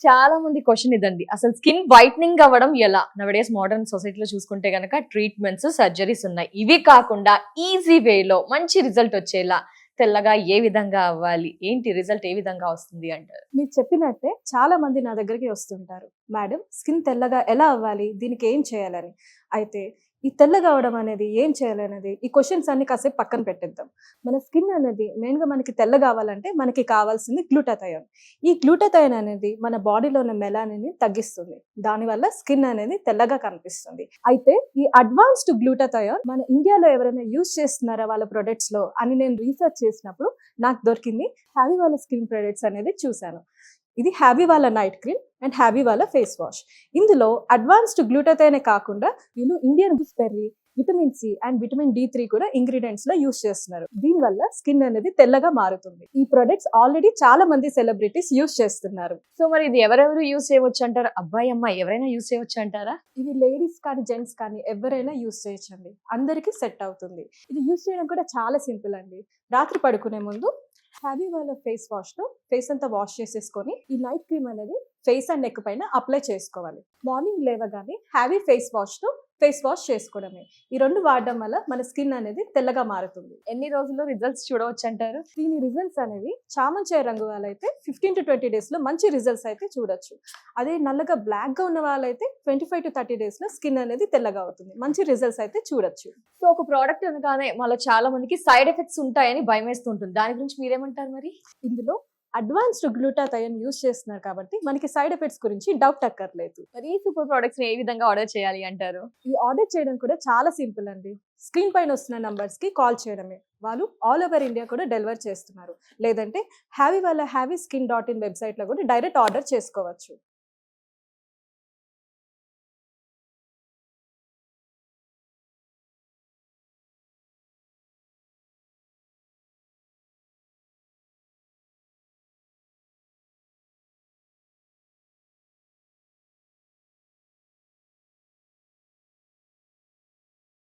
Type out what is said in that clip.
చాలా మంది క్వశ్చన్ ఇదండి. అసలు స్కిన్ వైట్నింగ్ అవ్వడం ఎలా? నౌడేస్ మోడర్న్ సొసైటీలో చూసుకుంటే గనక ట్రీట్మెంట్స్, సర్జరీస్ ఉన్నాయి. ఇవి కాకుండా ఈజీ వేలో మంచి రిజల్ట్ వచ్చేలా తెల్లగా ఏ విధంగా అవ్వాలి? ఏంటి రిజల్ట్ ఏ విధంగా వస్తుంది అంటారు? మీరు చెప్పినట్టే చాలా మంది నా దగ్గరికి వస్తుంటారు. మేడం స్కిన్ తెల్లగా ఎలా అవ్వాలి? దీనికి ఏం చేయాలని? అయితే ఈ తెల్లగా అవ్వడం అనేది ఏం చేయాలనేది ఈ క్వెషన్స్ అన్ని కాసేపు పక్కన పెట్టేద్దాం. మన స్కిన్ అనేది మెయిన్‌గా మనకి తెల్లగా అవ్వాలంటే మనకి కావాల్సింది గ్లూటాథయోన్. ఈ గ్లూటాథయోన్ అనేది మన బాడీలో ఉన్న మెలానిన్‌ని తగ్గిస్తుంది. దానివల్ల స్కిన్ అనేది తెల్లగా కనిపిస్తుంది. అయితే ఈ అడ్వాన్స్డ్ గ్లూటాథయోన్ మన ఇండియాలో ఎవరైనా యూజ్ చేస్తున్నారా వాళ్ళ ప్రొడక్ట్స్‌లో అని నేను రీసెర్చ్ చేసినప్పుడు నాకు దొరికింది. హ్యావీ వాళ్ళ స్కిన్ ప్రొడక్ట్స్ అనేది చూశాను. ఇది హ్యావీ వాళ్ళ నైట్ క్రీమ్ అండ్ హ్యావీ వాళ్ళ ఫేస్ వాష్. ఇందులో అడ్వాన్స్డ్ గ్లూటాథయోనే కాకుండా వీళ్ళు Indian gooseberry, vitamin C and vitamin D three కూడా ఇంగ్రీడియంట్స్ లో యూస్ చేస్తున్నారు. దీనివల్ల స్కిన్ అనేది తెల్లగా మారుతుంది. ఈ ప్రొడక్ట్స్ ఆల్రెడీ చాలా మంది సెలబ్రిటీస్ యూస్ చేస్తున్నారు. సో మరి ఇది ఎవరెవరు యూజ్ చేయవచ్చు అంటారు? అబ్బాయి, అమ్మాయి ఎవరైనా యూజ్ చేయవచ్చు అంటారా? ఇది లేడీస్ కానీ జెంట్స్ కానీ ఎవరైనా యూస్ చేయొచ్చండి. అందరికీ సెట్ అవుతుంది. ఇది యూస్ చేయడం కూడా చాలా సింపుల్ అండి. రాత్రి పడుకునే ముందు హ్యావీ వాళ్ళ ఫేస్ వాష్ తో ఫేస్ అంతా వాష్ చేసేసుకొని ఈ నైట్ క్రీమ్ అనేది ఫేస్ అండ్ నెక్ పైన అప్లై చేసుకోవాలి. మార్నింగ్ లేవగానే హ్యావీ ఫేస్ వాష్ తో ఫేస్ వాష్ చేసుకోవడమే. ఈ రెండు వాడడం వల్ల మన స్కిన్ అనేది తెల్లగా మారుతుంది. ఎన్ని రోజుల్లో రిజల్ట్స్ చూడవచ్చు అంటారు? దీని రిజల్ట్స్ అనేవి చామంచాయ రంగు వాళ్ళైతే 15 to 20 days లో మంచి రిజల్ట్స్ అయితే చూడొచ్చు. అదే నల్లగా బ్లాక్ గా ఉన్న వాళ్ళైతే 25 to 30 days లో స్కిన్ అనేది తెల్లగా అవుతుంది. మంచి రిజల్ట్స్ అయితే చూడొచ్చు. సో ఒక ప్రోడక్ట్ అనగానే మళ్ళీ చాలా మందికి సైడ్ ఎఫెక్ట్స్ ఉంటాయని భయం వేస్తుంటుంది. దాని గురించి మీరేమంటారు మరి? ఇందులో అడ్వాన్స్డ్ గ్లూటాథయోన్ యూస్ చేస్తున్నారు కాబట్టి మనకి సైడ్ ఎఫెక్ట్స్ గురించి డౌట్ అక్కర్లేదు. మరి ఈ సూపర్ ప్రొడక్ట్స్ ఏ విధంగా ఆర్డర్ చేయాలి అంటారు? ఇది ఆర్డర్ చేయడం కూడా చాలా సింపుల్ అండి. స్క్రీన్ పైన వస్తున్న నంబర్స్ కి కాల్ చేయడమే. వాళ్ళు ఆల్ ఓవర్ ఇండియా కూడా డెలివర్ చేస్తున్నారు. లేదంటే హ్యావీ వాళ్ళ హ్యావీ స్కిన్.in వెబ్సైట్ లో కూడా డైరెక్ట్ ఆర్డర్ చేసుకోవచ్చు.